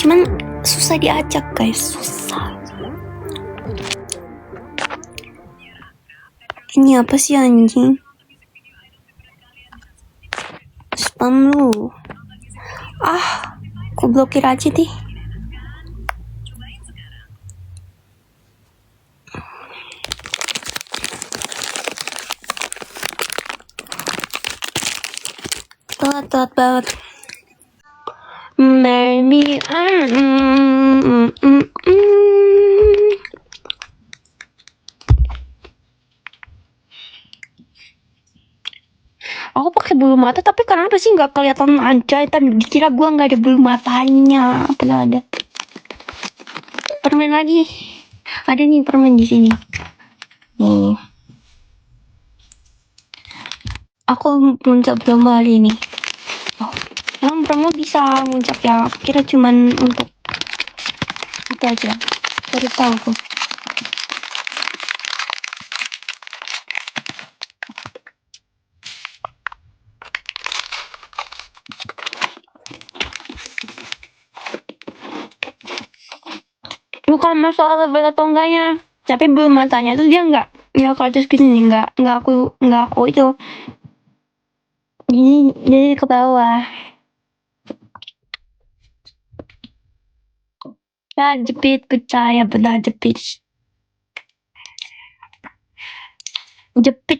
Cuman susah diajak guys, susah. Ini apa sih anjing? Spam lu. Aku blokir aja deh. Telat banget. Baby, Aku pakai bulu mata, tapi kenapa sih nggak kelihatan aja? Tadi dikira gue nggak ada bulu matanya. Padahal ada. Permen lagi. Ada nih permen di sini. Nih. Aku muncap lomba hari ini. Emang promo bisa muncap ya? Aku kira cuman untuk itu aja. Baru tahu aku. Bukan masalah level atau enggaknya, tapi belum matanya tuh dia nggak ke atas gini, nggak aku itu gini, jadi ke bawah. Ya jepit pecah ya, benar jepit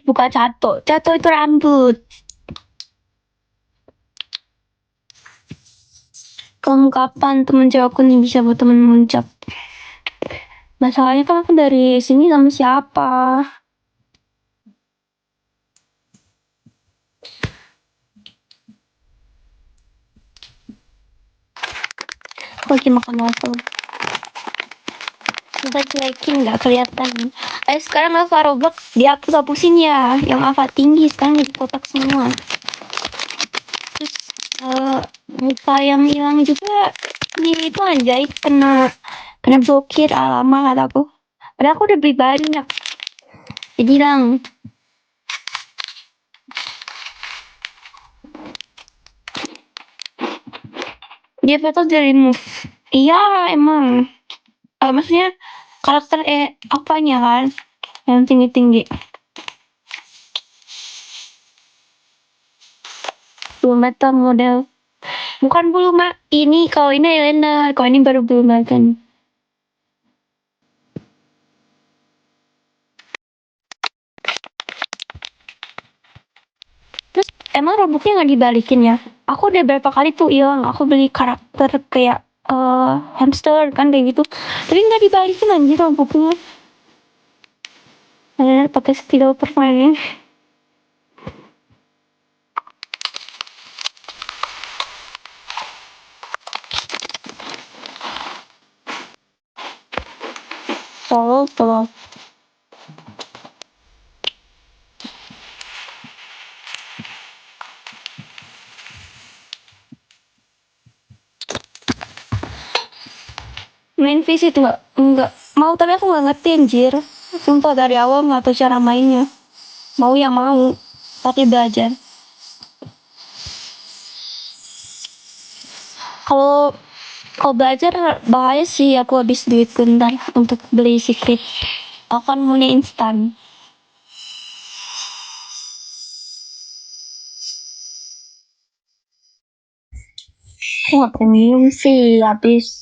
bukan cato itu rambut. Kapan temen cewekku nih bisa buat temen muncap? Masalahnya kan aku dari sini sama siapa? Aku lagi makan waffle. Kita cuekin nggak kelihatan. Sekarang Alpha Roblox dia aku hapusin ya, yang Alpha tinggi sekarang di kotak semua. Terus muka yang hilang juga itu anjay kena blokir lama kataku. Padahal aku udah beli banyak. Jadi hilang. Dia foto dari move. Iya emang. Maksudnya karakter apanya kan yang tinggi bulu mata model bukan bulu ini kalau ini eyeliner, kalau ini baru bulu mata. Terus emang robotnya nggak dibalikin ya? Aku udah berapa kali tuh hilang, aku beli karakter kayak hamster kan kayak gitu, tapi nggak dibalikin anjir robotnya. Pakai skill permanen. Tolong. Main visi tuh enggak mau, tapi aku nggak ngerti anjir. Sumpah dari awal nggak tahu cara mainnya. Mau tapi belajar. Kalau belajar bahaya sih, aku habis duit bentar untuk beli secret. Aku kan maunya instan. Aku nggak premium sih habis.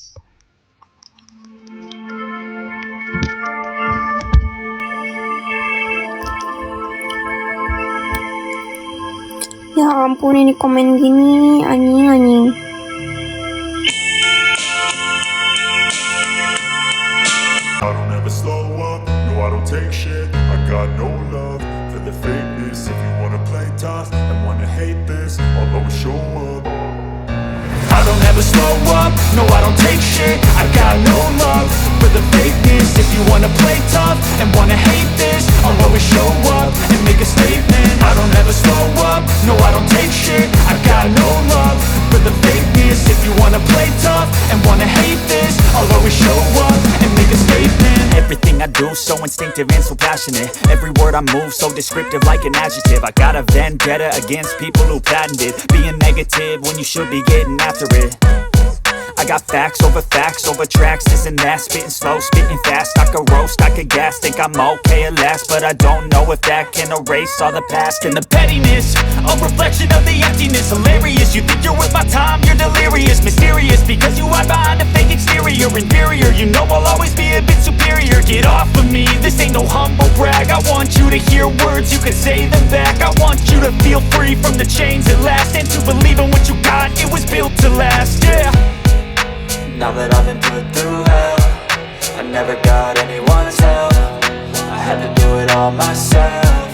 Ya ampun, ini komen gini anjing. I don't ever slow up, no I don't take shit. I got no love for the fakeness. If you wanna play tough and wanna hate this, I'll always show up. I don't ever slow up, no I don't take shit. I got no love for the fakeness. If you wanna play tough and wanna hate this, I'll always show up and make a statement. I don't ever slow up, no I don't take shit. I got no love for the fakeness. If you wanna play tough and wanna hate this, I'll always show up and make a statement. Everything I do so instinctive and so passionate. Every word I move so descriptive like an adjective. I got a vendetta against people who patented being negative when you should be getting after it. I got facts over tracks, isn't that spitting slow, spitting fast? I could roast, I could gas, think I'm okay at last, but I don't know if that can erase all the past. And the pettiness, a reflection of the emptiness. Hilarious, you think you're worth my time, you're delirious. Mysterious, because you hide behind a fake exterior. Inferior, you know I'll always be a bit superior. Get off of me, this ain't no humble brag. I want you to hear words, you can say them back. I want you to feel free from the chains at last, and to believe in what you got, it was built to last, yeah. Now that I've been put through hell, I never got anyone's help, I had to do it all myself.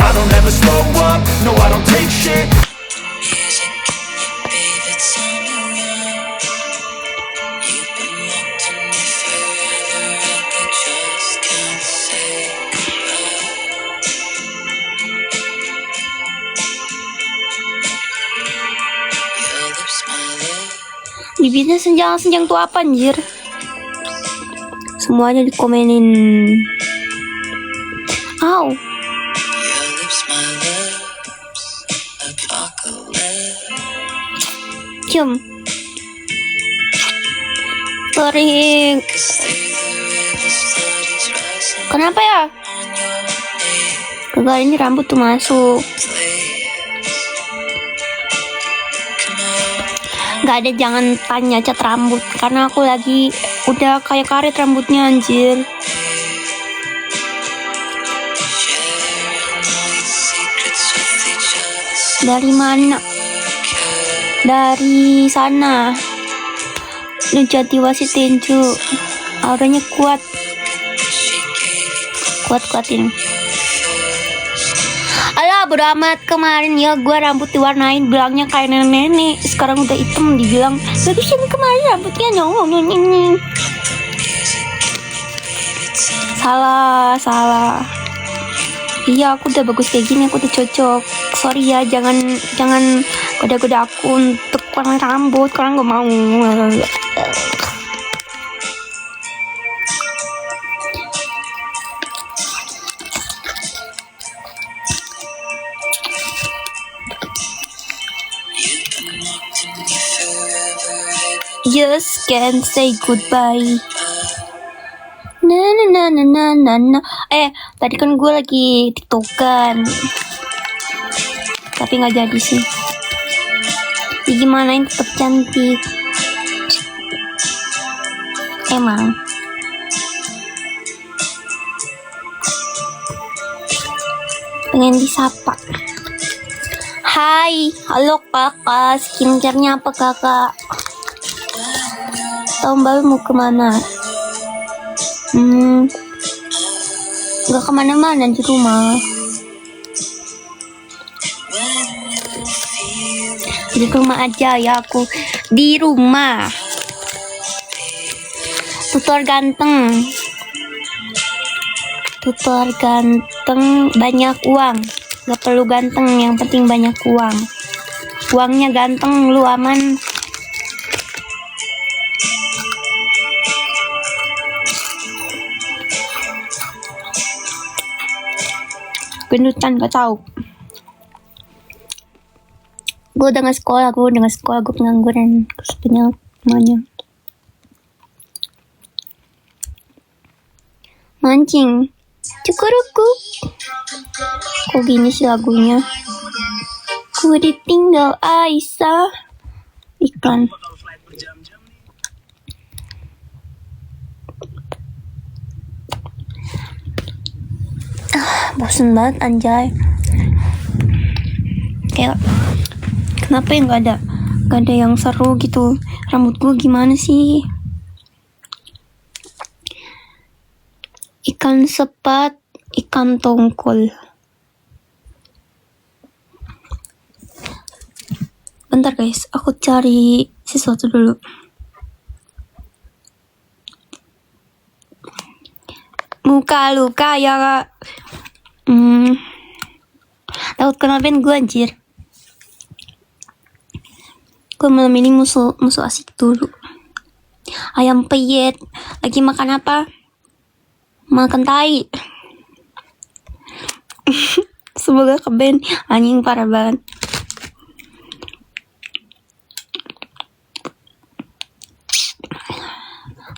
I don't ever slow up, no I don't take shit. Bibitnya senjang-senjang tuh apa anjir? Semuanya dikomenin. Au. Cium. Kering. Kenapa ya? Gagal ini rambut tuh masuk. Gak ada, jangan tanya cat rambut, karena aku lagi udah kayak karet rambutnya anjir. Dari mana? Dari sana. Lu jadi wasit tinju. Auranya kuat. Kuat-kuatin. Alah bodo amat, kemarin ya gue rambut diwarnain, bilangnya kayak nenek-nenek. Sekarang udah hitam, dibilang bagus ini kemarin rambutnya nyongong ini. Salah. Iya aku udah bagus kayak gini, aku udah cocok. Sorry ya, jangan goda-goda aku untuk warna rambut, karena gak mau. Just can't say goodbye. Na. Tadi kan gue lagi tiktokan, tapi nggak jadi sih. Ya gimana, ini tetap cantik. Emang. Pengen disapa. Hai, halo kakak, skincare-nya apa kakak? Tahun baru mau kemana? Gak kemana-mana di rumah. Di rumah aja ya aku. Di rumah. Tutor ganteng, banyak uang. Gak perlu ganteng, yang penting banyak uang. Uangnya ganteng, lu aman. Gendutan gak tahu. Gue udah nggak sekolah, gue pengangguran, punya semuanya. Mancing, cukuruku. Kok gini sih lagunya? Ku ditinggal Aisyah. Iklan. Bosen banget anjay. Kayak kenapa ya gak ada yang seru gitu. Rambut gue gimana sih? Ikan sepat, ikan tongkol. Bentar guys, aku cari sesuatu dulu. Muka luka ya kak. Takut kena ban gue anjir. Gue malam ini musuh asik dulu. Ayam peyet. Lagi makan apa? Makan tai. Semoga ke ban. Anjing parah banget.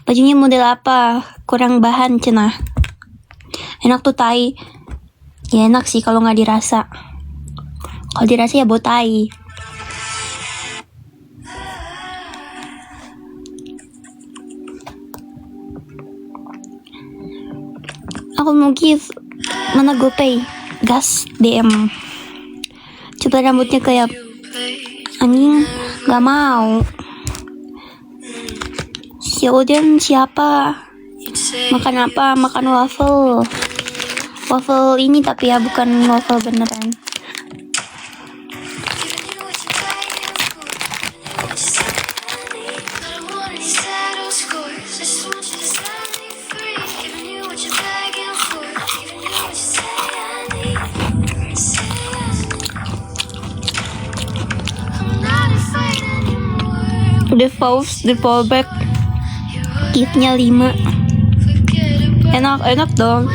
Bajunya model apa? Kurang bahan cenah. Enak tuh tai. Ya enak sih kalau nggak dirasa. Kalau dirasa ya bau tai. Aku mau give. Mana GoPay? Gas DM. Coba rambutnya kayak anjing, nggak mau. Ya udah, siapa? Makan apa? Makan waffle. Waffle ini tapi ya bukan waffle beneran. The fallback kitnya 5. Enak dong.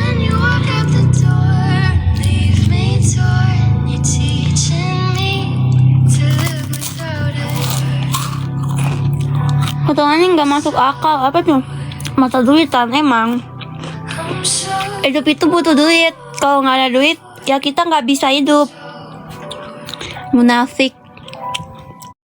Potongannya nggak masuk akal. Apa tuh? Mata duitan emang. Hidup itu butuh duit. Kalau nggak ada duit, ya kita nggak bisa hidup. Munafik.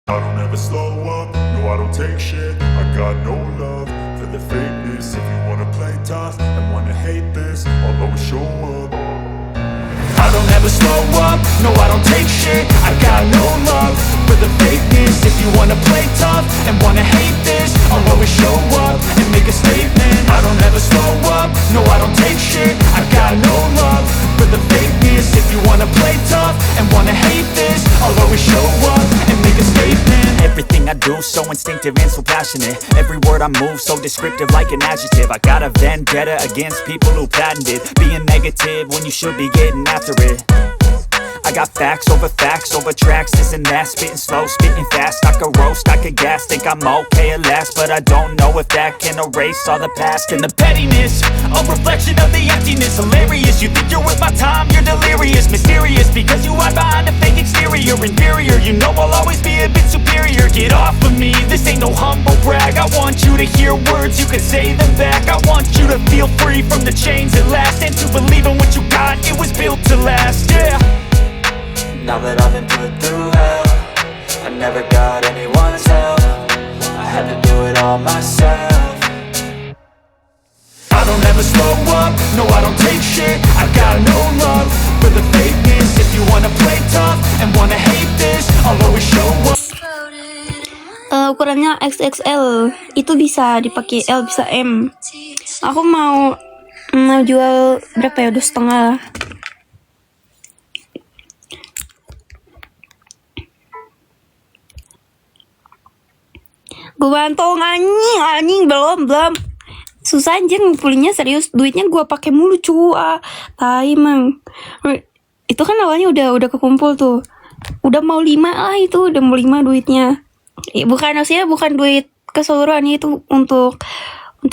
I don't ever slow up, no I don't take shit. I got no love for the fakeness. If you wanna play tough and wanna hate this, I'll always show up. I don't ever slow up, no I don't take shit. I got no love for the fakeness. If you wanna play tough and wanna hate this, I'll always show up and make a statement. I don't ever slow up, no I don't take shit. I got no love for the fakeness. If you wanna play tough and wanna hate this, I'll always show up and make a statement. Everything I do so instinctive and so passionate. Every word I move so descriptive like an adjective. I got a vendetta against people who patented being negative when you should be getting after it. I got facts over tracks, this and that. Spitting slow, spitting fast. I could roast, I could gas. Think I'm okay at last, but I don't know if that can erase all the past. And the pettiness, a reflection of the emptiness. Hilarious, you think you're worth my time, you're delirious. Mysterious, because you hide behind a fake exterior. Inferior, you know I'll always be a bit superior. Get off of me, this ain't no humble brag. I want you to hear words, you can say them back. I want you to feel free from the chains at last, and to believe in what you got, it was built to last, yeah. Now that I've been put through hell, I never got anyone's help. I had to do it all myself. I don't ever slow up, no I don't take shit. I got no love for the fakeness. If you wanna play tough and wanna hate this, I'll always show up. Ukurannya XXL, itu bisa dipakai L, bisa M. Aku mau jual berapa ya? 2,5. Gue bantong anjing belum susah anjir ngumpulinnya, serius duitnya gue pakai mulu tai emang. Itu kan awalnya udah kekumpul tuh, udah mau 5 lah, itu udah mau 5 duitnya. Bukan maksudnya bukan duit keseluruhan, itu untuk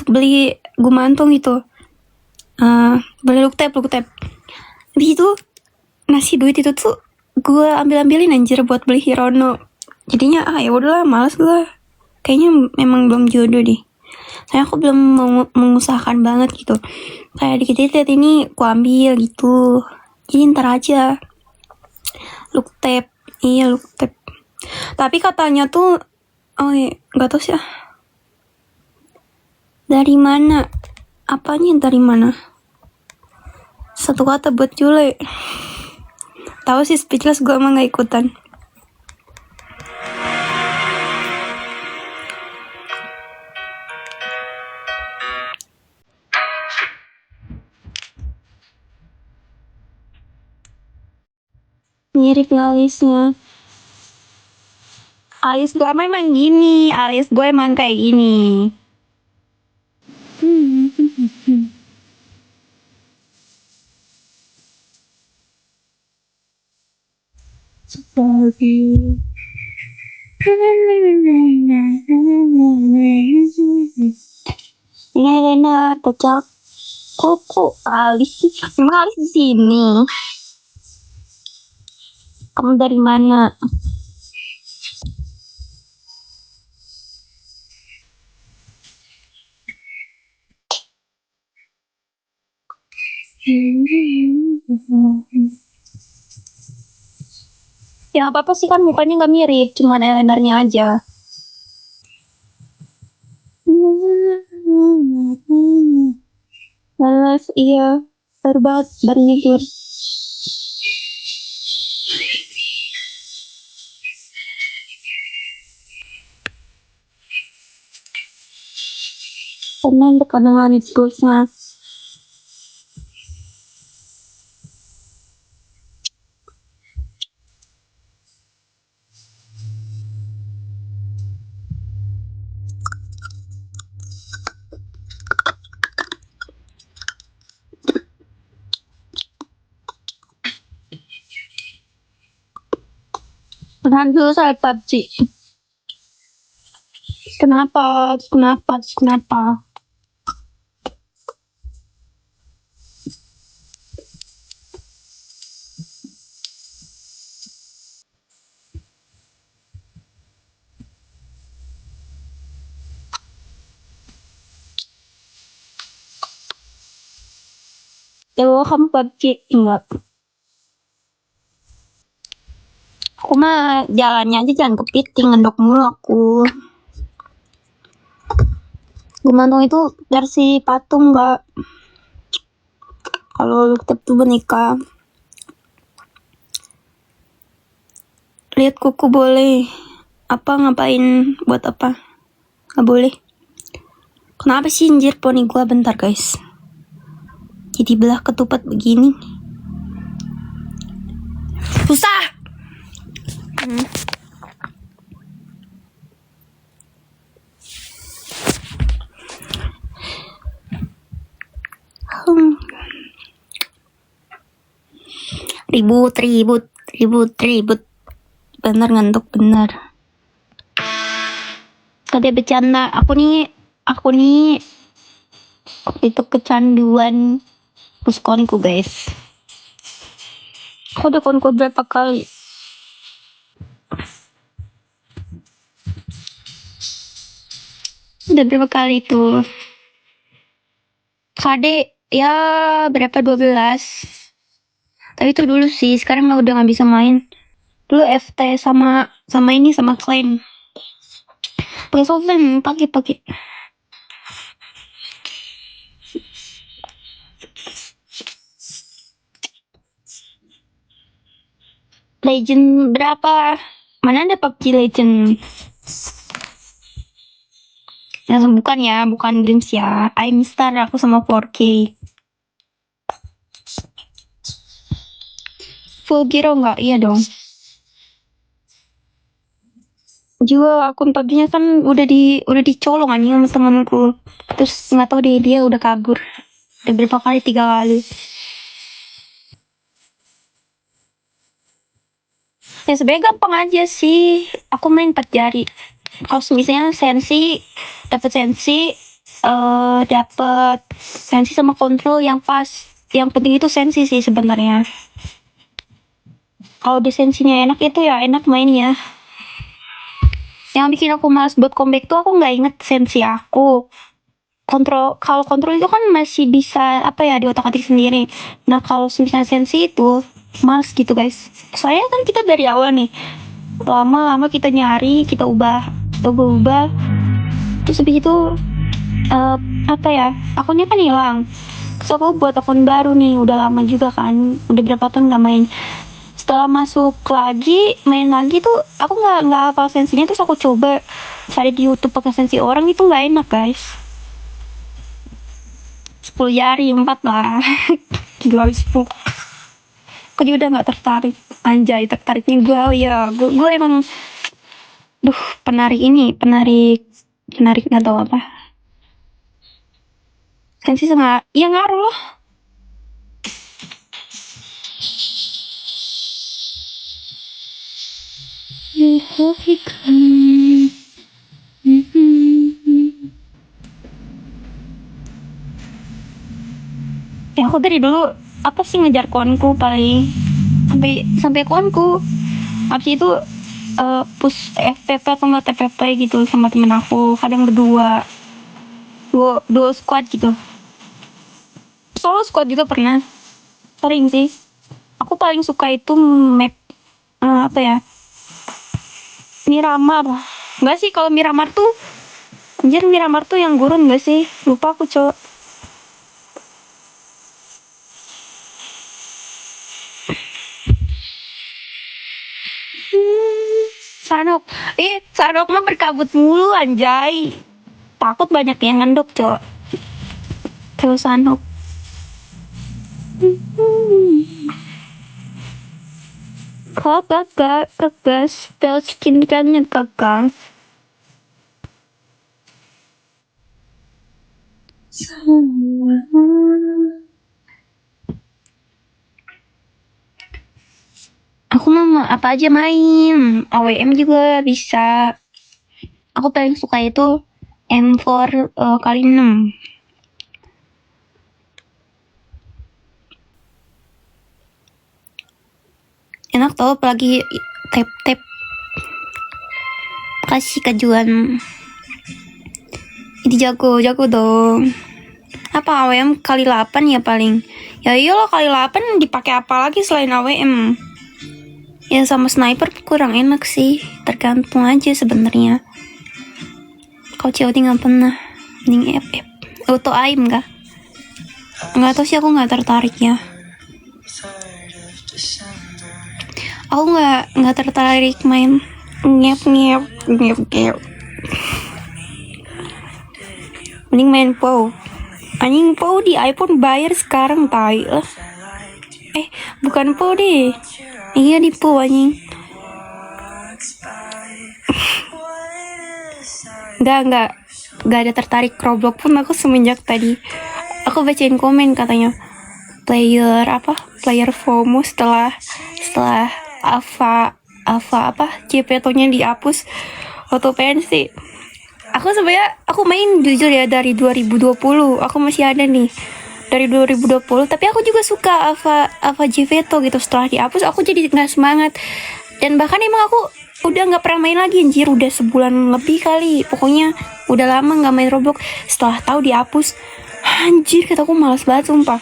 beli gumantung itu, beli luketep. Habis itu nasi duit itu tuh gue ambilin anjir buat beli Hirono. Jadinya ya udahlah, malas gue. Kayaknya memang belum jodoh deh. Saya aku belum mengusahakan banget gitu. Kayak dikit-dikit ini aku ambil gitu. Jadi ntar aja. Luketep. Iya luketep. Tapi katanya tuh, nggak tahu sih. Dari mana? Apanya dari mana? Satu kata buat Jule. Tahu sih, speechless gue emang nggak ikutan. Mirip alisnya. Alis gue memang gini. Alis gue emang kayak gini. Ini Rena kocak. Kok alis sih? Emang alis di sini. Kamu dari mana? Ya apa apa sih, kan mukanya nggak mirip, cuma eyelinernya aja. Males, iya, baru banget, baru tidur. Tenang, dekat itu mas. Menahan dulu soal PUBG. Kenapa? Kenapa? Kenapa? Tahu kamu PUBG enggak? Aku mah jalannya aja jangan kepiting, ngendok mulu aku. Gumantong itu versi patung enggak? Kalau tetap tuh boneka. Lihat kuku boleh. Apa ngapain? Buat apa? Nggak boleh. Kenapa sih anjir poni gua? Bentar guys. Jadi belah ketupat begini. Susah. Ribut, ribut, ribut, ribut. Bener ngantuk bener. Tadi bercanda. Aku nih waktu itu kecanduan puskonku guys. Aku udah konko berapa kali? Udah berapa kali itu? KD ya berapa 12. Tapi itu dulu sih, sekarang udah nggak bisa main. Dulu FT sama ini sama Clan. Pakai Sovereign, pakai. Legend berapa? Mana ada PUBG Legend? Bukan ya, bukan Dreams ya. I'm Star aku sama 4K. Full Giro enggak? Iya dong. Juga akun PUBG-nya kan udah dicolong anjing sama temanku. Terus nggak tahu dia udah kabur. Udah berapa kali? 3 kali. Ya sebenarnya gampang aja sih. Aku main 4 jari. Kalau misalnya dapat sensi sama kontrol yang pas. Yang penting itu sensi sih sebenarnya. Kalau desensinya enak itu ya enak mainnya. Yang bikin aku malas buat comeback tuh aku nggak inget sensi aku. Kalau kontrol itu kan masih bisa di otak-atik sendiri. Nah kalau misalnya sensi itu males gitu guys. Soalnya kan kita dari awal nih lama-lama kita nyari, kita ubah. Terus habis itu akunnya kan hilang. So aku buat akun baru nih, udah lama juga kan, udah berapa tahun nggak main. Setelah masuk lagi main lagi tuh aku nggak hafal sensinya, terus aku coba cari di YouTube pakai sensi orang, itu nggak enak guys. 10 jari 4 lah. Gila itu. Aku juga udah nggak tertarik. Anjay, tertariknya gue emang penarik nggak tahu apa. Sensi sama ya ngaruh loh. Ya aku dari dulu ngejar konku paling sampai konku. Habis itu push FPP atau nggak TPP gitu sama temen aku, kadang berdua duo squad gitu. Solo squad juga pernah, sering sih. Aku paling suka itu map Miramar. Enggak sih, kalau Miramar tuh anjir, Miramar tuh yang gurun gak sih? Lupa aku, Cok. Sanok. Sanok mah berkabut mulu anjay. Takut banyak yang ngendok, Cok. Kalau Sanok. Kakak, kakak, spell skin kannya kakak. Aku mah apa aja main. AWM juga bisa. Aku paling suka itu M4 kali 6. Enak tau, apalagi tap-tap. Kasih kajuan. Ini jago dong. Apa AWM kali 8 ya paling? Ya iyalah, kali 8 dipakai apa lagi selain AWM? Ya sama sniper kurang enak sih, tergantung aja sebenarnya. Kalau COD nggak pernah, mending FF. Auto aim kah? Nggak tahu sih, aku nggak tertarik ya. Aku nggak tertarik main ngep. Mending main POW. Anjing, POW di iPhone bayar sekarang, tai lah. Bukan POW deh. Iya, di POW anjing. Enggak ada tertarik Roblox pun aku semenjak tadi. Aku bacain komen katanya player FOMO setelah JPT-nya dihapus auto pensi. Aku main jujur ya dari 2020. Aku masih ada nih dari 2020, tapi aku juga suka Ava JPT gitu. Setelah dihapus aku jadi nggak semangat, dan bahkan emang aku udah nggak pernah main lagi anjir, udah sebulan lebih kali. Pokoknya udah lama nggak main Roblox. Setelah tahu dihapus, anjir, kataku malas banget sumpah.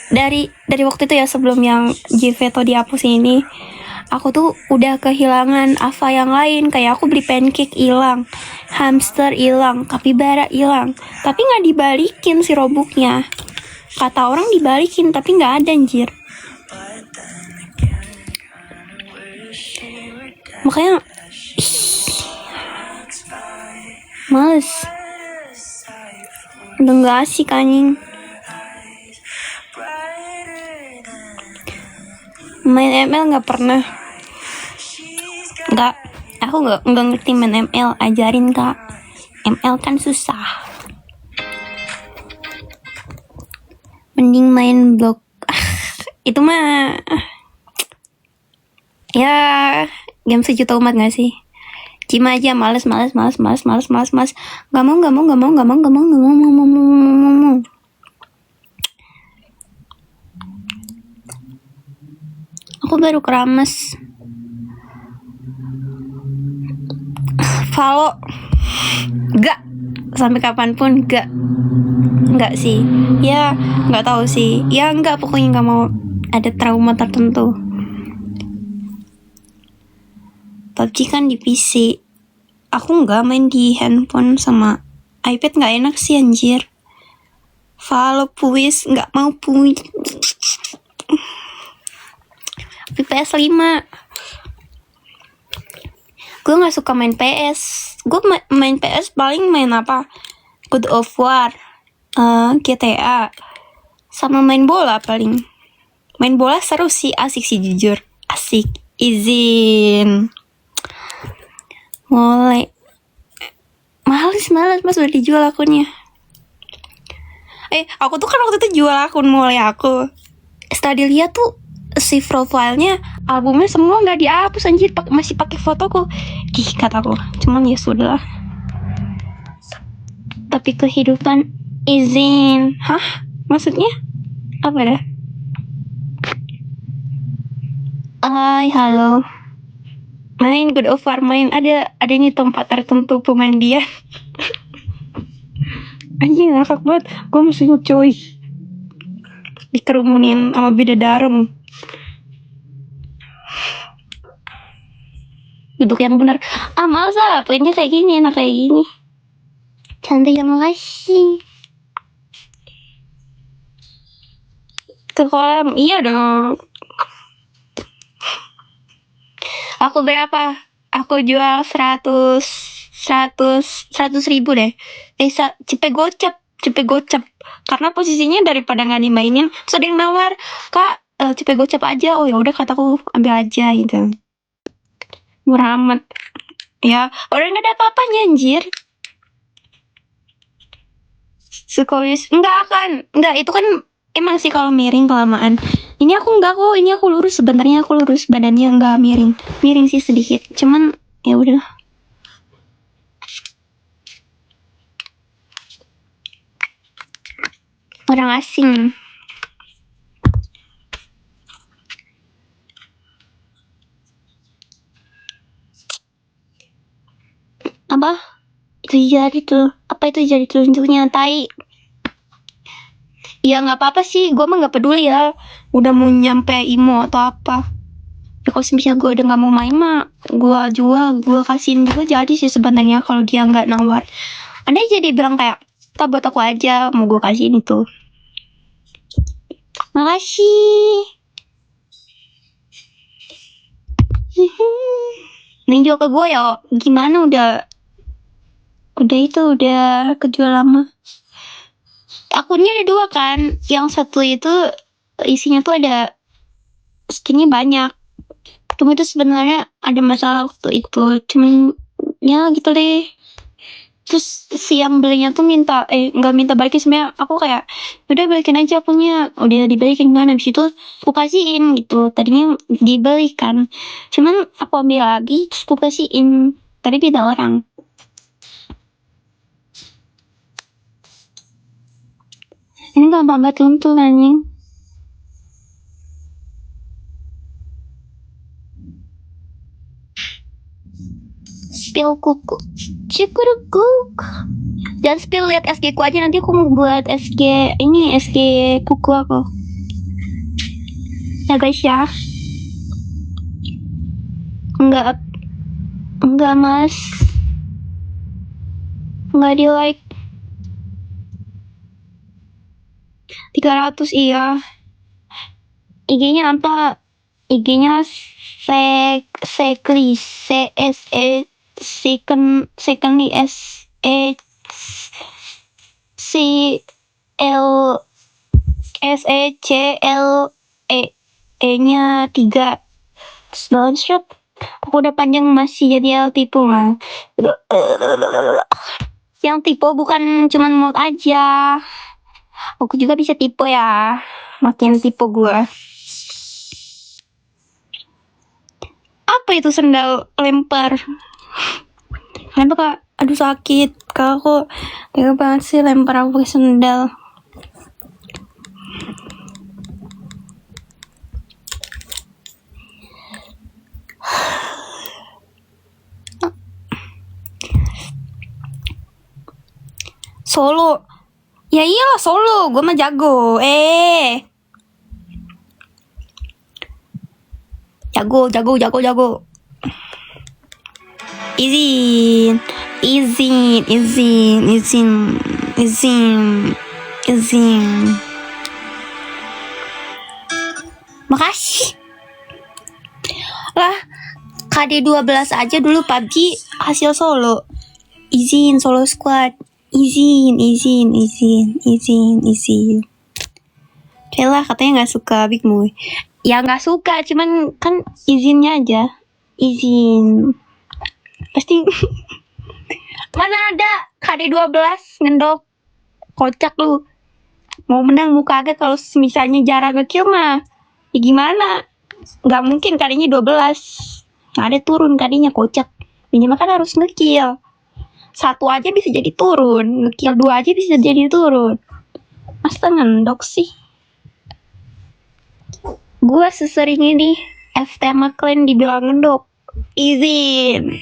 Dari waktu itu ya, sebelum yang JVeto dihapus ini, aku tuh udah kehilangan Ava yang lain. Kayak aku beli pancake hilang, hamster hilang, kapibara hilang, tapi nggak dibalikin si Robux-nya. Kata orang dibalikin, tapi nggak ada anjir. Makanya males, udah nggak asik anjing. Main ML nggak pernah. Aku nggak ngerti main ML. Ajarin kak, ML kan susah. Mending main blok. Itu mah ya game sejuta umat nggak sih? Cima aja, males. Gak mau. Aku baru keramas. Valo gak, sampai kapanpun gak sih. Ya nggak tahu sih. Ya nggak, pokoknya nggak mau, ada trauma tertentu. PUBG kan di PC. Aku nggak main di handphone sama iPad, nggak enak sih anjir. Valo puis nggak mau puis. Di PS5 gue nggak suka main PS. Gue main PS paling main apa, God of War, GTA, sama main bola. Paling main bola seru sih, asik sih, jujur asik. Izin mulai males mas, udah dijual akunnya. Aku tuh kan waktu itu jual akun mulai aku. Setelah dilihat tuh si profilnya, albumnya semua nggak dihapus anjir, masih pakai fotoku. Kataku, cuman ya sudah. Tapi kehidupan izin, maksudnya apa dah? Hai, halo. Main God of War, ada nih tempat tertentu pemain dia. Anjing ngakak banget, gue mesti coy dikerumunin sama beda darem. duduk yang benar. Males lah, printnya kayak gini, enak kayak gini. Cantik, terima kasih. Ke kolam, iya dong. Aku berapa? Aku jual 100 ribu deh. Cepet gocap. Karena posisinya daripada nggak dimainin, terus ada yang nawar, Kak, cepet gocap aja. Oh ya udah, kataku ambil aja gitu. Murah amat. Ya, orang nggak ada apa-apanya anjir. Psikolis enggak, itu kan emang sih kalau miring kelamaan. Ini aku enggak kok, ini aku lurus, sebenarnya aku lurus, badannya enggak miring sih sedikit, cuman ya udah. Orang asing. Apa itu jari tuh, apa itu jari telunjuknya, tai. Ya nggak apa-apa sih, gue mah nggak peduli ya udah mau nyampe IMO atau apa. Ya kalau misalnya gue udah nggak mau main mah gue jual, gue kasihin juga jadi sih sebenarnya kalau dia nggak nawar. Anda jadi bilang kayak, tak buat aku aja, mau gue kasihin itu. Makasih. Nih jual ke gue ya, gimana udah kejual lama. Akunnya ada 2 kan, yang satu itu isinya tuh ada skinnya banyak. Cuma itu sebenarnya ada masalah waktu itu, cuman ya gitu deh. Terus si yang belinya tuh nggak minta balikin, sebenarnya aku kayak udah balikin aja punya, udah dibalikin kan, habis itu aku kasihin gitu. Tadinya dibelikan, cuman aku ambil lagi terus aku kasihin, tadi beda orang. Ini gampang banget luntur anjing. Spill kuku, cukuruk. Jangan spill, lihat SG ku aja, nanti aku mau buat SG kuku aku. Ya guys ya. Enggak mas. Enggak di like. 300 iya. IG-nya apa? IG-nya Sekli, secondly nya 3. Downshot. Aku udah panjang masih jadi tipu lah. Yang tipu bukan cuman mulut aja. Aku juga bisa tipu ya. Makin tipu gue. Apa itu sendal lempar? Kak, aduh sakit. Kak, aku tega banget sih lempar aku pakai sendal. Solo. Ya iyalah solo, gue mah jago. Jago. Izin. Makasih. Lah, KD 12 aja dulu PUBG hasil solo. Izin solo squad. Izin. Cela katanya nggak suka Big Boy. Ya nggak suka, cuman kan izinnya aja. Izin. Pasti mana ada KD 12 ngendok. Kocak lu. Mau menang mau kagak kalau misalnya jarang nge-kill mah. Ya gimana? Nggak mungkin KD-nya 12. Nggak ada turun KD-nya, kocak. Minimal kan harus nge-kill. 1 aja bisa jadi turun, nge-kill 2 aja bisa jadi turun. Masa ngendok sih? Gua sesering ini FT McLean dibilang ngendok. Izin.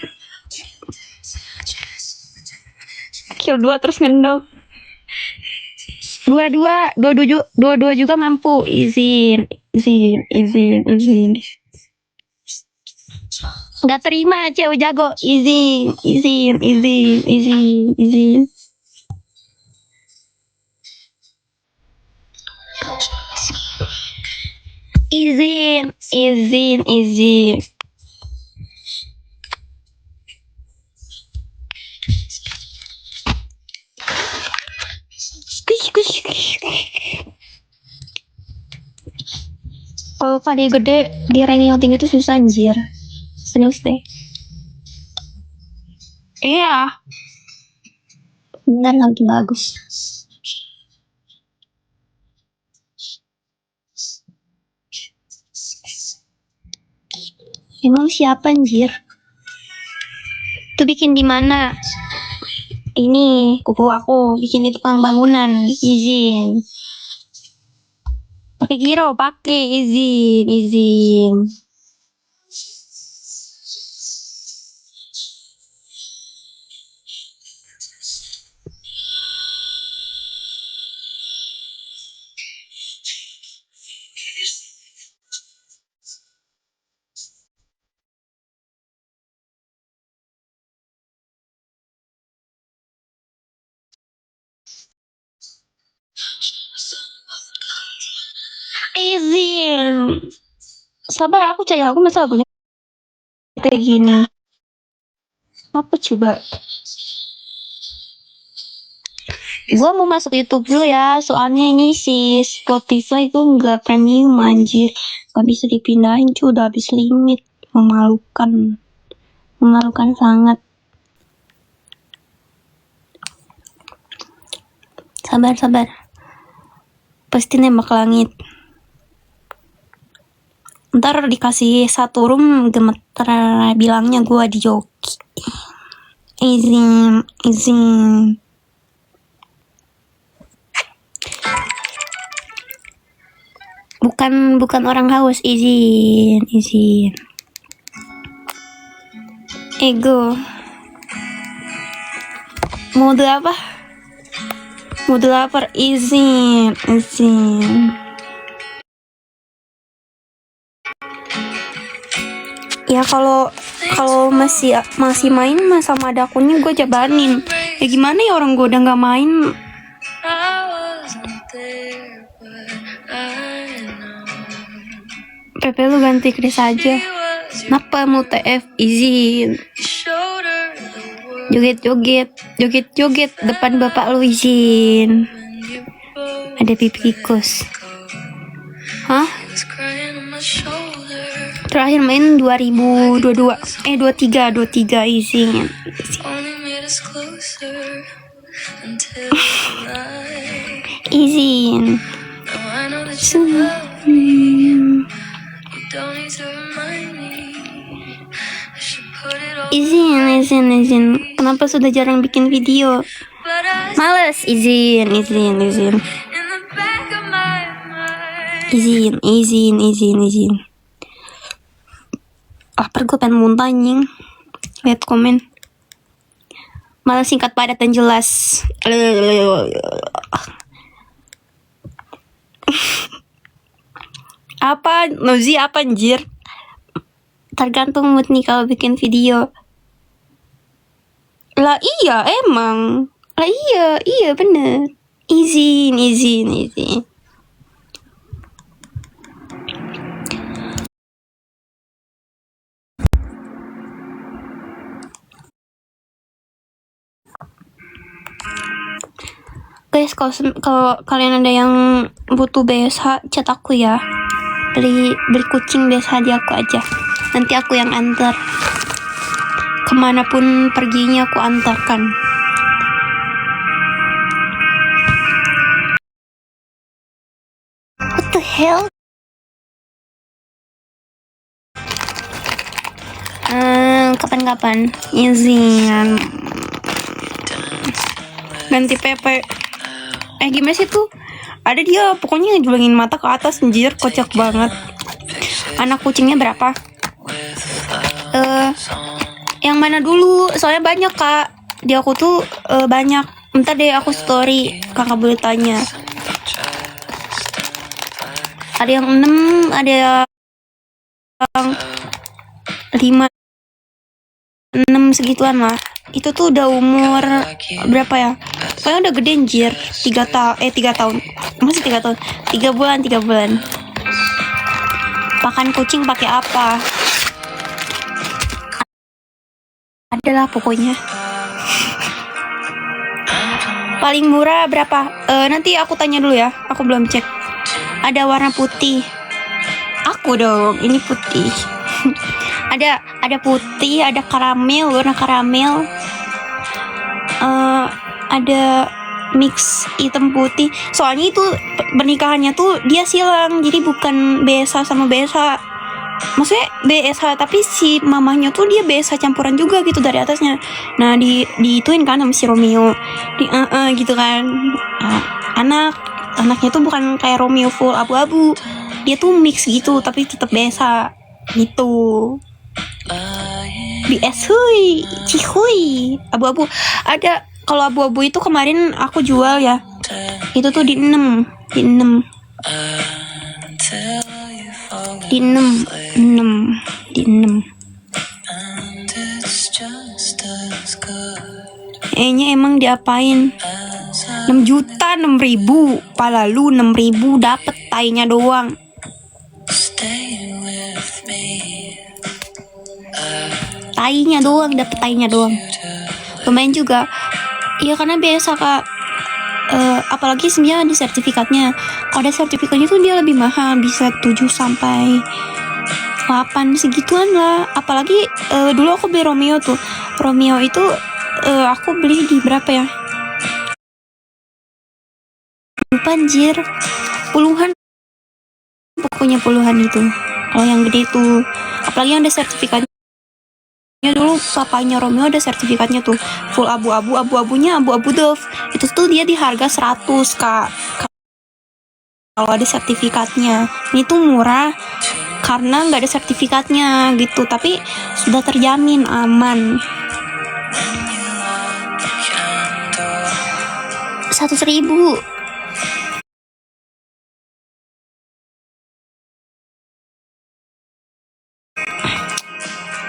Kill 2 terus ngendok. Dua juga mampu. Izin. Nggak terima cewek jago. Izin. Izin. Kalau kali gede di ranking yang tinggi itu susah anjir. Serius deh. Iya. Bener lagi bagus. Emang siapa anjir? Tuh bikin di mana? Ini kuku aku bikin di tukang bangunan. Izin. Pakai giro, pakai izin. Izin. Sabar aku cari aku masa lagunya kayak gini. Apa coba? Gua mau masuk YouTube dulu ya, soalnya ini si Spotify itu nggak premium anjir, nggak bisa dipindahin cuy, udah habis limit, memalukan sangat. Sabar, pasti nembak langit. Ntar dikasih satu room gemeter bilangnya gua di joki. Izin. Bukan orang haus, izin. Ego. Mode apa? Mode lapar, izin. Ya kalau masih main sama ada akunnya gue jabanin. Ya gimana ya orang gue udah nggak main. PP lu ganti Chris aja. Kenapa mau TF? Izin. Joget depan bapak lu, izin. Ada pipi tikus. Hah? Terakhir main 2022. 23 izin. Izin. Izin. Kenapa sudah jarang bikin video? Males. Izin. Lapar gue pengen muntah anjing. Lihat komen. Malah singkat padat dan jelas. Apa? Nozi apa anjir? Tergantung mood nih kalau bikin video. Lah iya emang. Lah iya bener. Izin. Guys, kalau kalian ada yang butuh BSH, chat aku ya. Beli kucing BSH di aku aja. Nanti aku yang antar. Kemanapun perginya aku antarkan. What the hell? Kapan-kapan izin ganti PP. Gimana sih tuh? Ada dia pokoknya ngejulangin mata ke atas anjir, kocak banget. Anak kucingnya berapa? Yang mana dulu? Soalnya banyak kak. Di aku tuh banyak. Bentar deh aku story, kakak boleh tanya. Ada yang 6, ada yang 5, 5 6 segituan lah. Itu tuh udah umur berapa ya? Pokoknya udah gede anjir. 3 tahun. Masih 3 tahun. 3 bulan. Pakan kucing pakai apa? Adalah pokoknya. Paling murah berapa? Nanti aku tanya dulu ya. Aku belum cek. Ada warna putih. Aku dong, ini putih. ada putih, ada karamel, warna karamel. Ada mix hitam putih. Soalnya itu pernikahannya tuh dia silang, jadi bukan BSH sama BSH. Maksudnya BSH tapi si mamahnya tuh dia BSH campuran juga gitu dari atasnya. Nah diituin kan sama si Romeo. Gitu kan. Anaknya tuh bukan kayak Romeo full abu-abu. Dia tuh mix gitu tapi tetap BSH gitu. BS hui, cihuy, abu-abu. Ada kalau abu-abu itu kemarin aku jual ya. Itu tuh di 6. Nya emang diapain? 6 juta 6.000. Pala lu 6.000 dapet tainya doang. Dapet tainya doang. Lumayan juga. Iya karena biasa kak. Apalagi sebenarnya ada sertifikatnya. Kalau ada sertifikatnya tuh dia lebih mahal, bisa 7 sampai 8 segituan lah. Apalagi dulu aku beli Romeo tuh. Romeo itu aku beli di berapa ya? Lupa anjir. Puluhan. Pokoknya puluhan itu. Kalau yang gede tuh. Apalagi yang ada sertifikatnya. Dulu papanya Romeo ada sertifikatnya tuh. Full abu-abunya abu-abu Dove. Itu tuh dia di harga 100 kak. Kalau ada sertifikatnya. Ini tuh murah karena nggak ada sertifikatnya gitu. Tapi sudah terjamin aman. 100.000.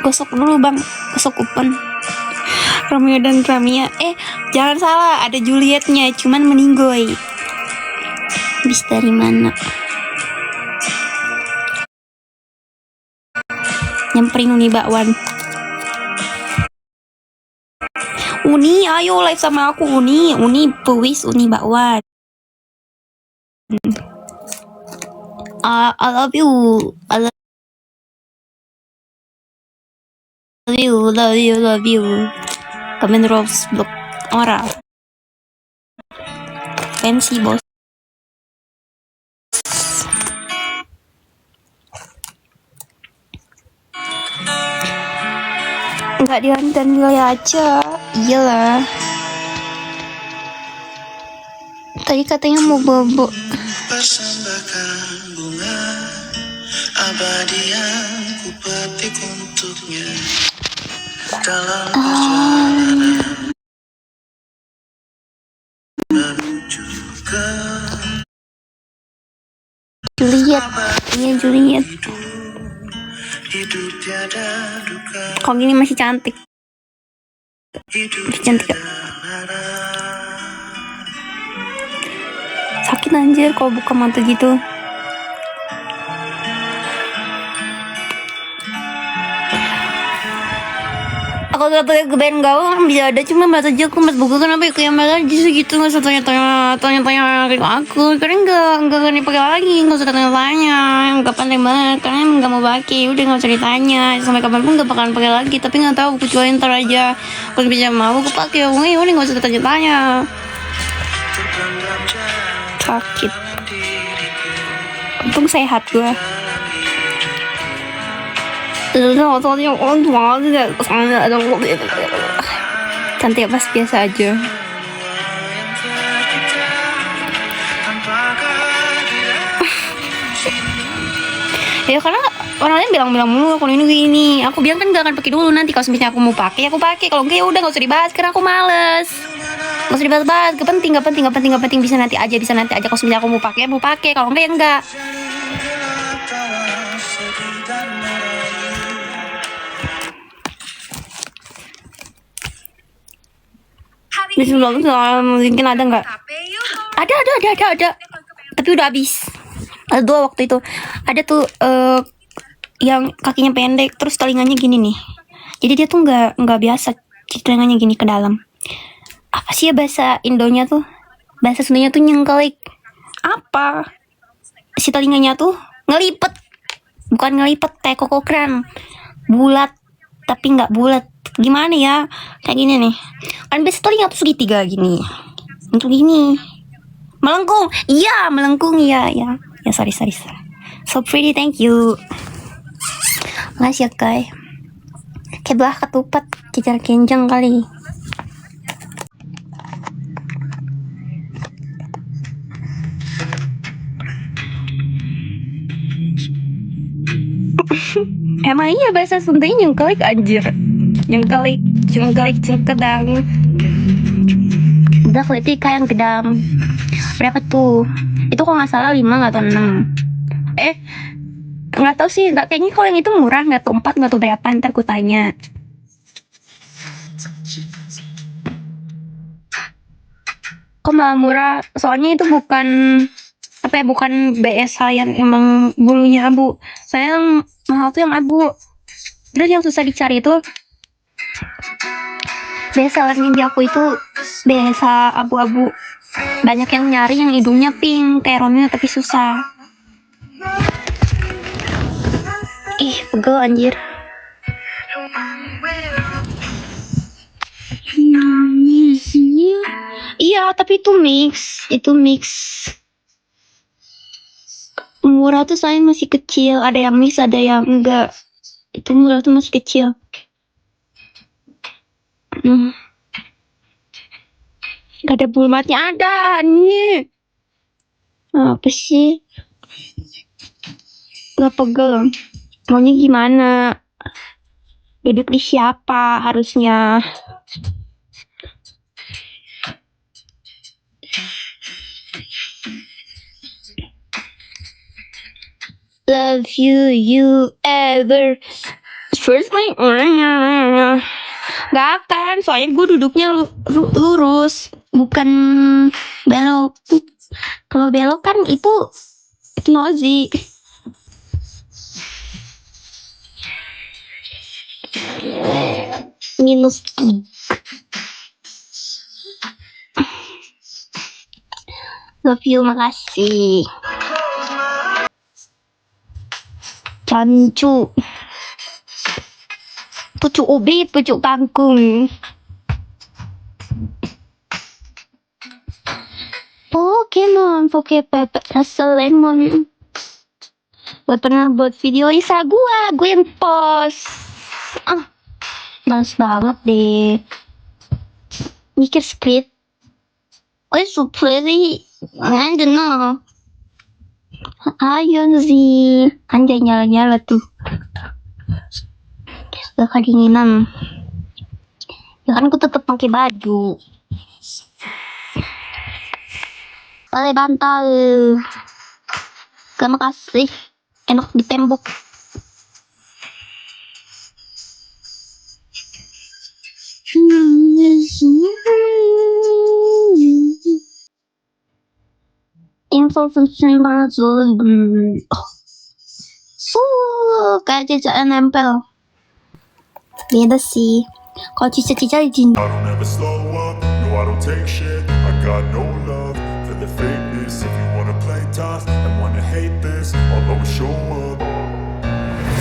Gosok dulu bang, gosok kupon. Romeo dan Ramia. Jangan salah, ada Julietnya, cuman meninggoy. Bis dari mana? Nyamperin Uni Bakwan. Uni, ayo live sama aku Uni. Uni please, Uni Bakwan. I love you. Love you. Kamen Rose Block Ora. Fancy bos. Enggak diantar nilai aja. Iyalah. Tadi katanya mau bobo. Persembahkan bunga abadi yang ku petik untuknya dalam perjalanan menuju ke Juliet. Iya Juliet. hidup tiada duka. Kok gini masih cantik. Masih cantik gak? Sakit anjir kalau buka mata gitu. Aku katanya kebayang gaul bisa ada, cuma bahasa aja aku mas buku kenapa ya kayak malah justru gitu, nggak usah tanya kayak aku karena nggak dipakai lagi, nggak usah tanya nggak pandai banget karena emang nggak mau pakai, udah nggak usah ditanya sampai kapanpun nggak bakalan pakai lagi, tapi nggak tahu kecuali ntar aja kalau bisa mau aku pakai, udah nggak usah tanya sakit, untung sehat gue. Cantik pas biasa aja. Ya karena orang lain bilang mulu kalau ini gini. Aku bilang kan gak akan pakai dulu, nanti kalau misalnya aku mau pakai aku pakai. Kalau enggak ya udah nggak usah dibahas karena aku males. Nggak usah dibahas. Gak penting. Bisa nanti aja. Kalau misalnya aku mau pakai. Kalau enggak ya enggak. Mungkin ada nggak? Ada. Tapi udah habis. Ada 2 waktu itu. Ada tuh yang kakinya pendek, terus telinganya gini nih. Jadi dia tuh nggak biasa telinganya gini ke dalam. Apa sih ya bahasa Indonya tuh? Bahasa Sundanya tuh nyengkelik. Apa? Si telinganya tuh ngelipet. Bukan ngelipet kayak kokokran. Bulat, tapi nggak bulat. Gimana ya? Kayak gini nih. Kan biasa telinga tuh segitiga gini. Untuk gini. Melengkung. Iya, melengkung ya. Ya, sorry. So pretty, thank you. Makasih ya, Kai. Kayak belah ketupat, cecar kenjang kali. Emang iya bahasa Sundanya nyengkelik anjir. Nyengkelik cengkedang. Udah keliti kayak yang gedam. Berapa tuh? Itu kalau nggak salah 5 atau 6. Nggak tahu sih, kayaknya kalau yang itu murah, nggak tahu 4 nggak tahu berapa, ntar ku tanya. Kok malah murah? Soalnya itu bukan BSH yang emang bulunya abu. Saya yang mahal tuh yang abu. Terus yang susah dicari itu BSH yang di aku itu BSH abu-abu. Banyak yang nyari yang hidungnya pink kayak Romeo tapi susah. Ih, pegel anjir. Iya, tapi itu mix. Murah tuh saya masih kecil, ada yang mix, ada yang enggak. Itu murah tuh masih kecil. Gak ada bulu mati, ada nih. Apa sih? Gak pegel. Maunya gimana? Duduk di siapa harusnya? Love you ever. First line gak akan, soalnya gue duduknya lurus, bukan belok. Kalau belok kan itu nozi. Minus. Love you, makasih. Cancu. Pucuk ubi, pucuk kangkung. Pokemon, Pokepepet, rasa lemon. Gue pernah buat video Isa gue yang post. Males banget deh. Mikir script. Oh, so pretty. I don't know. Ayo sih. Anjay nyala-nyala tuh. Gak kedinginan. Ya kan aku tetep pakai baju. Boleh bantal. Terima kasih. Enak di tembok. Info banget kayak cicaknya nempel. Beda sih. Kalau cica-cica izin. I don't ever slow up, no I don't take shit. I got no love for the fakeness. If you wanna play tough and wanna hate this, I'll always show up.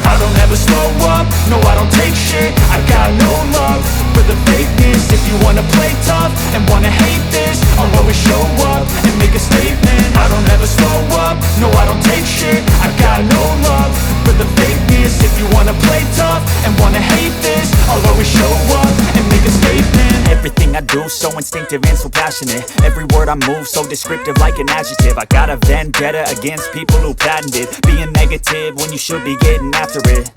I don't ever slow up, no I don't take shit. I got no love for the fakeness. If you wanna play tough and wanna hate this, I'll always show up and make a statement. I don't ever slow up, no I don't take shit. I got no love for the fakeness. If you wanna play tough and wanna hate this, I'll always show up and make a statement. Everything I do so instinctive and so passionate. Every word I move so descriptive like an adjective. I got a vendetta against people who patented being negative when you should be getting after it.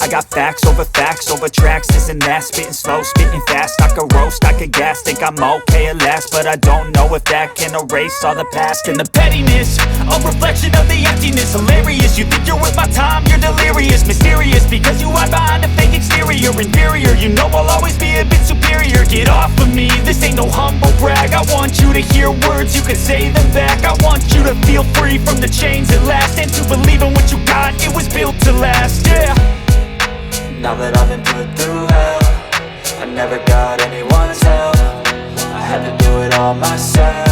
I got facts over tracks, this and that. Spitting slow, spitting fast. I could roast, I could gas. Think I'm okay at last, but I don't know if that can erase all the past. And the pettiness, a reflection of the emptiness. Hilarious, you think you're worth my time, you're delirious. Mysterious, because you hide behind a fake exterior. Inferior, you know I'll always be a bit superior. get off of me, this ain't no humble brag. I want you to hear words, you can say them back. I want you to feel free from the chains at last, and to believe in what you got, it was built to last, yeah. Now that I've been put through hell, I never got anyone's help. I had to do it all myself.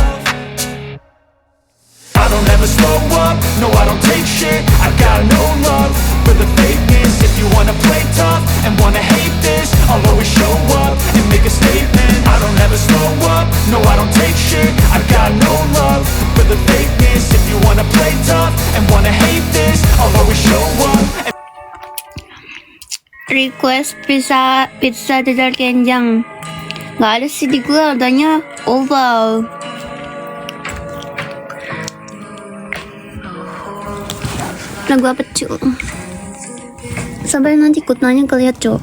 I don't ever slow up, no I don't take shit. I got no love for the fakeness. If you wanna play tough and wanna hate this, I'll always show up and make a statement. I don't ever slow up, no I don't take shit. I got no love for the fakeness. If you wanna play tough and wanna hate this, I'll always show up and Request pizza dadar kenjang. Gak ada sih di gue, adanya oval. Lagu apa cu? Sampai nanti ikut nanya ke lihat cu.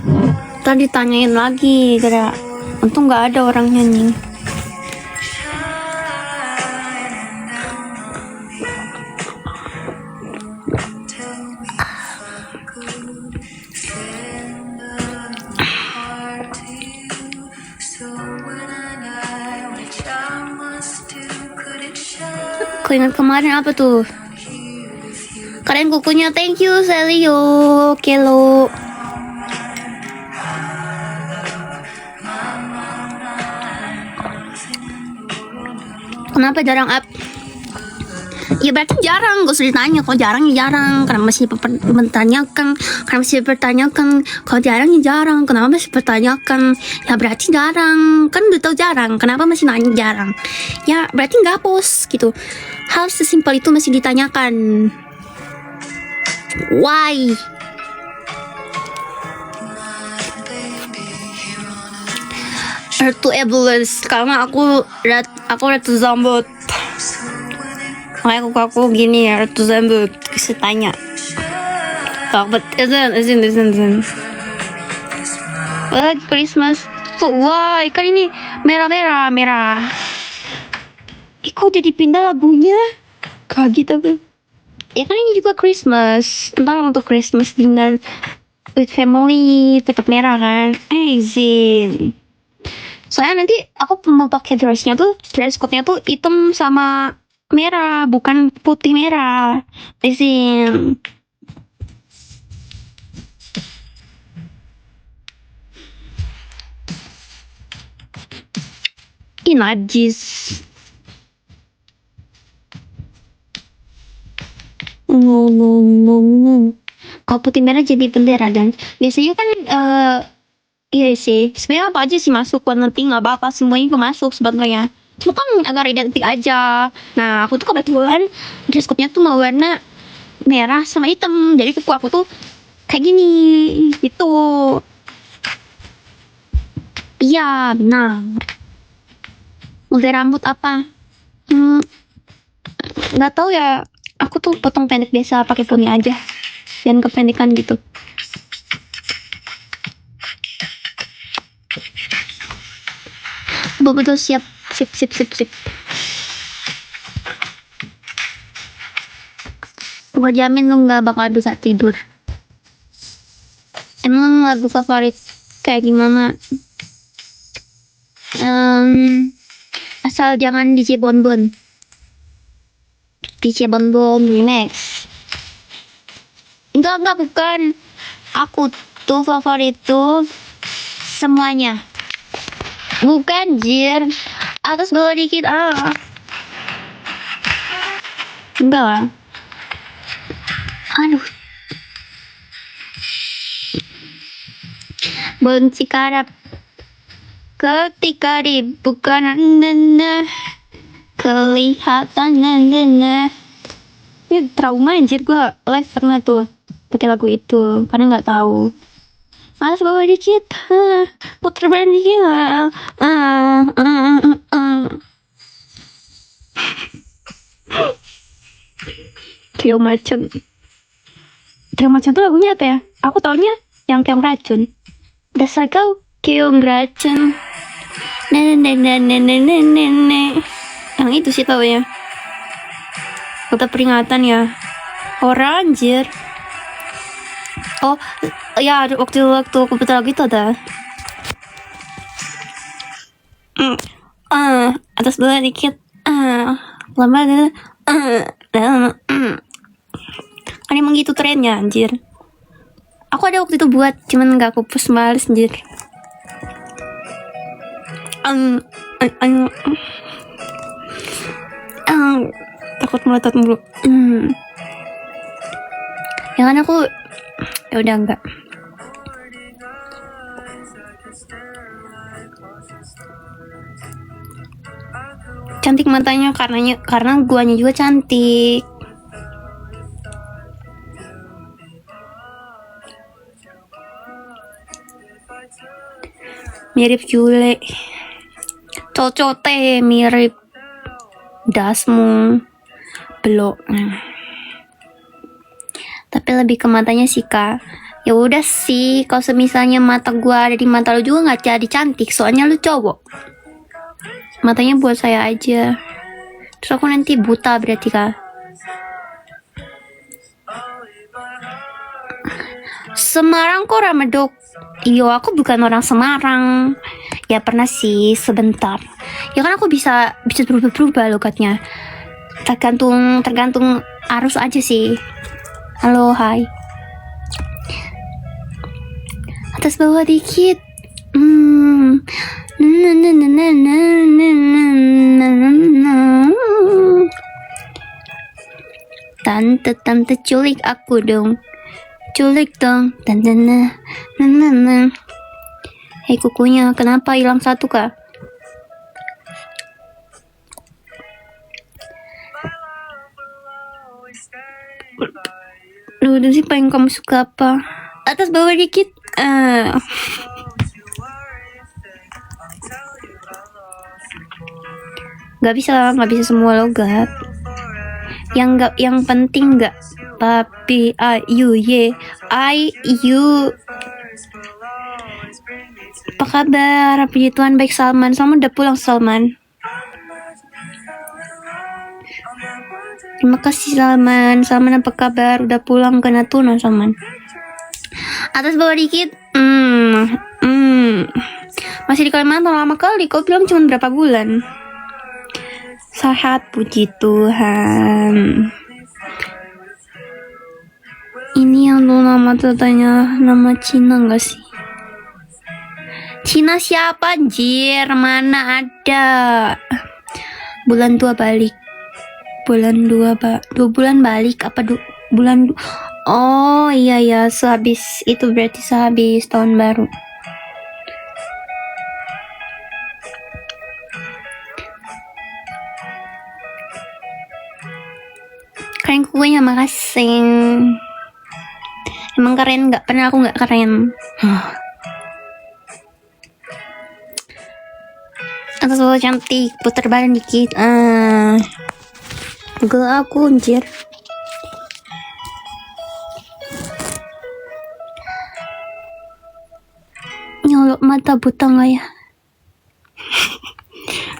Tadi ditanyain lagi, gara untung gak ada orang nyanyi. Keinget kemarin apa tuh? Keren kukunya, thank you Selio, Kelo. Kenapa jarang up? Ya berarti jarang, gak usah ditanya. Kalau jarang ya jarang, karena masih mempertanyakan. Karena masih dipertanyakan. Kalau jarang ya jarang, kenapa masih dipertanyakan? Ya berarti jarang, kan udah tahu jarang. Kenapa masih nanya jarang? Ya berarti nggak post gitu. Hal sesimpel itu masih ditanyakan. Why? Ratu Ebles, karena aku Ratu Zambut. Makanya aku gini ya, Ratu Zambut. Bisa tanya. But isn't. Christmas. Wah, ikan ini merah. Kok jadi pindah lagunya? Kaget aku. Ya kan ini juga Christmas. Tentang untuk Christmas dinner with family, tetap merah kan? Izin. Soalnya nanti aku mau pakai dress code-nya tuh hitam sama merah, bukan putih merah. Izin. Ih, najis. Kalau putih merah jadi bendera, dan biasanya kan iya sih, sebenarnya apa aja sih masuk, warna pink nggak apa-apa, semuanya masuk sebetulnya. Cuma kan agar identik aja. Nah aku tuh kebetulan dress code-nya tuh mau warna merah sama hitam, jadi kuku aku tuh kayak gini gitu. Iya benar. Model rambut apa? Nggak tahu ya. Aku tuh potong pendek biasa, pakai poni aja, jangan kependekan gitu. Betul siap. Gua jamin lu nggak bakal bisa tidur. Emang lagu favorit kayak gimana? Asal jangan DJ Bonbon. DJ Bonbon remix. Enggak bukan. Aku tuh favorit tuh semuanya. Bukan jir. Atas bawah dikit Enggak lah. Aduh. Benci karap. Ketika dibuka kelihatan ini trauma anjir, gue live pernah tuh pakai lagu itu karena nggak tahu. Malas bawa dikit, puter balik dikit Trio Macan tuh lagunya apa ya? Aku taunya yang keong racun. Dasar kau keong racun. Yang itu sih tau ya. Kata peringatan ya. Orang anjir. Oh ya, waktu aku putar lagu itu ada. Atas bawah dikit, lama gitu, kan emang gitu trennya anjir. Aku ada waktu itu buat, cuman nggak aku post, males anjir. Takut meletot mulu. Ya kan aku, ya udah enggak. Cantik matanya karena guanya juga cantik. Mirip Jule. Cocote mirip Dasmu. Belok. Tapi lebih ke matanya sih, Kak. Ya udah sih, kalau semisalnya mata gua ada di mata lu juga nggak jadi cantik, soalnya lu cowok. Matanya buat saya aja. Terus aku nanti buta berarti, Kak. Semarang kok Ramadok? Iyo, aku bukan orang Semarang. Ya pernah sih sebentar. Ya kan aku bisa berubah lokatnya. Tergantung arus aja sih. Halo, hai. Atas bawah dikit. Tante culik aku dong. Culik dong. Hei kukunya, kenapa hilang satu, Kak? Lu udah sih, pengen kamu suka apa? Atas bawah dikit. Gak bisa semua logat. Yang penting gak papi ayu ye ayu. Apa kabar? Puji Tuhan baik. Salman udah pulang, Salman. Terima kasih Salman apa kabar? Udah pulang ke Natuna, Salman. Atas bawah dikit. Masih di Kalimantan lama kali. Kau bilang cuma berapa bulan? Sehat, puji Tuhan. Ini yang lu nama tatanya nama Cina gak sih? Cina siapa anjir? Mana ada? Bulan 2 balik. Bulan 2 bulan balik apa bulan Oh iya sehabis itu, berarti sehabis tahun baru. Keren kukunya, makasih. Emang keren nggak? Pernah aku nggak keren. Atas bawah cantik, putar badan dikit. Google aku anjir. Nyolok mata buta nggak ya?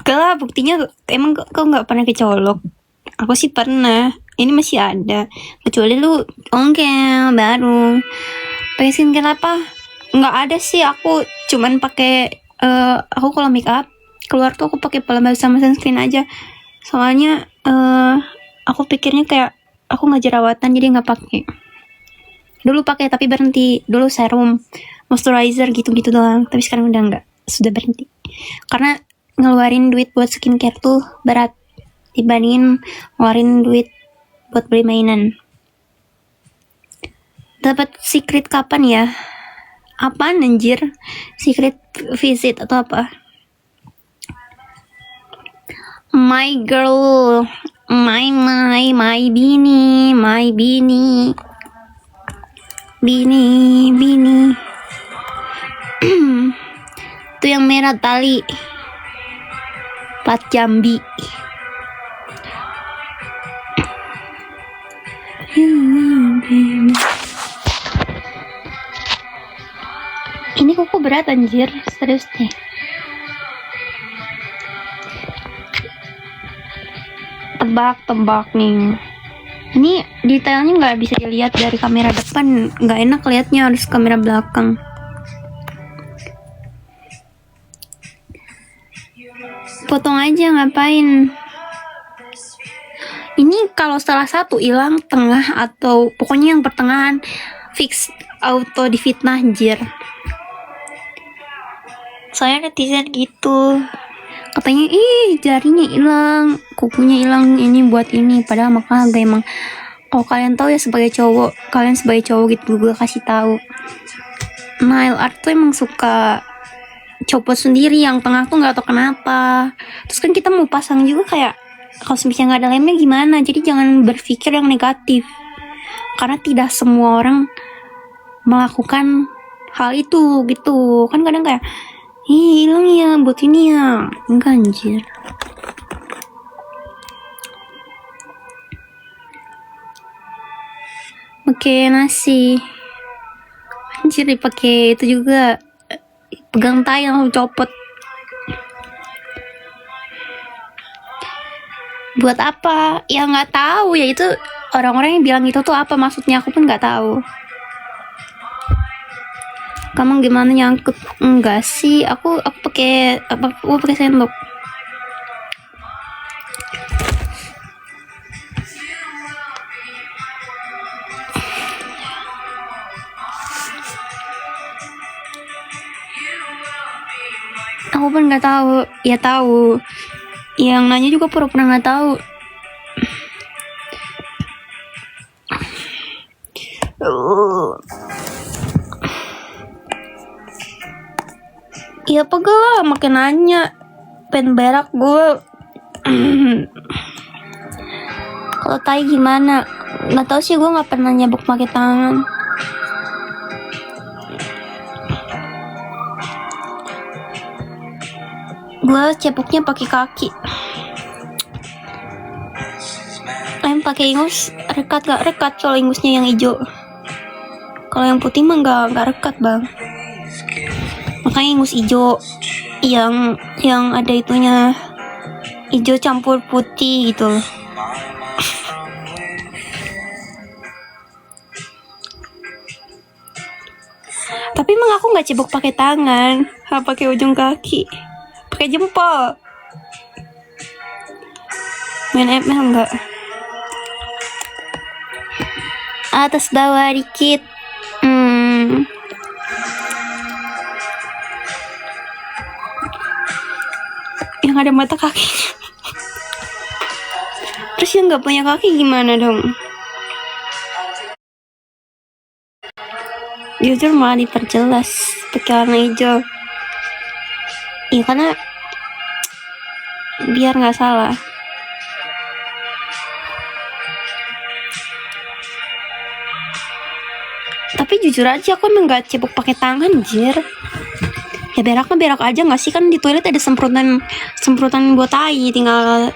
Kalau buktinya emang kau nggak pernah kecolok. Aku sih pernah. Ini masih ada. Kecuali lu ongkel baru. Pakai skincare apa? Nggak ada sih. Aku cuman pakai. Aku kalau make up keluar tuh aku pakai pelembab sama sunscreen aja. Soalnya aku pikirnya kayak aku nggak jerawatan jadi nggak pakai. Dulu pakai tapi berhenti. Dulu serum, moisturizer gitu-gitu doang. Tapi sekarang udah nggak. Sudah berhenti. Karena ngeluarin duit buat skincare tuh berat dibandingin ngeluarin duit buat beli mainan. Dapat secret kapan ya? Apaan anjir? Secret visit atau apa? My girl, my bini, bini. Itu yang merah tali. Plat Jambi. Ini kuku berat anjir, serius deh. Tebak nih. Ini detailnya nggak bisa dilihat dari kamera depan, nggak enak liatnya, harus kamera belakang. Potong aja, ngapain? Ini kalau salah satu hilang tengah atau pokoknya yang pertengahan fix auto difitnah anjir. Soalnya netizen gitu. Katanya jarinya hilang, kukunya hilang, ini buat ini, padahal maka emang kalau kalian tahu ya sebagai cowok, kalian sebagai cowok gitu gue kasih tahu. Nail art tuh emang suka copot sendiri, yang tengah tuh nggak tahu kenapa. Terus kan kita mau pasang juga kayak kalau misalnya nggak ada lemnya gimana, jadi jangan berpikir yang negatif karena tidak semua orang melakukan hal itu gitu kan. Kadang kayak hilang ya buat ini ya, enggak anjir. Pakai nasi anjir, dipakai itu juga, pegang tai langsung copot. Buat apa? Ya nggak tahu ya, itu orang-orang yang bilang itu tuh apa maksudnya, aku pun nggak tahu. Kamu gimana nyangkut? Enggak sih, aku pakai sendok. Aku pun nggak tahu. Ya tahu. Yang nanya juga pura-pura nggak tahu. Iya apa gue lah, makin nanya, pengen berak gue. Kalau tai gimana? Nggak tahu sih, gue nggak pernah nyabuk pakai tangan. Gue ceboknya pakai kaki. Pakai ingus, rekat gak rekat kalau ingusnya yang hijau. Kalau yang putih mah nggak rekat bang. Makanya ingus hijau yang ada itunya, hijau campur putih gitu. Tapi emang aku nggak cebok pakai tangan, pakai ujung kaki, pakai jempol. Main ML enggak? Atas bawah dikit. Yang ada mata kaki. Terus yang nggak punya kaki gimana dong? Jujur malah diperjelas pakai warna hijau. Iya karena biar nggak salah. Tapi jujur aja aku emang gak cebok pakai tangan anjir. Ya berak mah berak aja nggak sih, kan di toilet ada semprotan buat tai, tinggal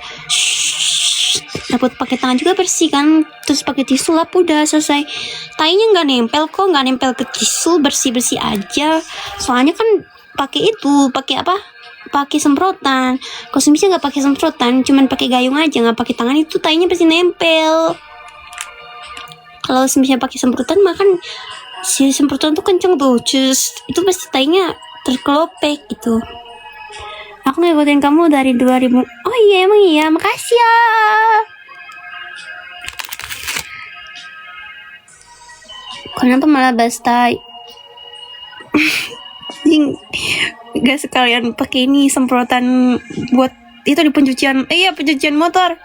dapat pakai tangan juga bersih kan. Terus pakai tisu lap udah selesai. Tainya nggak nempel kok, nggak nempel ke tisu, bersih aja. Soalnya kan pakai apa? Pakai semprotan. Kalau misalnya nggak pakai semprotan, cuman pakai gayung aja, nggak pakai tangan, itu tainya pasti nempel. Kalau misalnya pakai semprotan makan si semprotan tuh kenceng tuh, itu pasti tainya terkelopek gitu. Aku ngikutin kamu dari 2000. Oh iya emang iya, makasih ya. Kenapa malah bahas tai? Gak sekalian pakai ini semprotan buat itu di pencucian. Pencucian motor.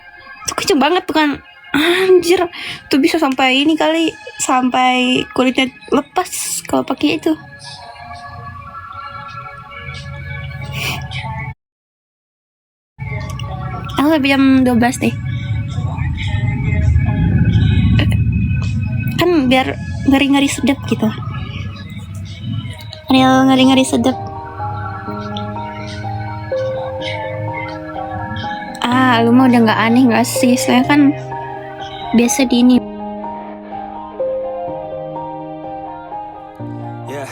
Itu kenceng banget tuh kan. Anjir, tuh bisa sampai ini kali, sampai kulitnya lepas kalau pakai itu. Aku sampai jam 12 deh. Kan biar ngeri-ngeri sedap gitu. Real ngeri-ngeri sedap. Lu mah udah gak aneh gak sih? Soalnya kan biasa di ini. Yeah.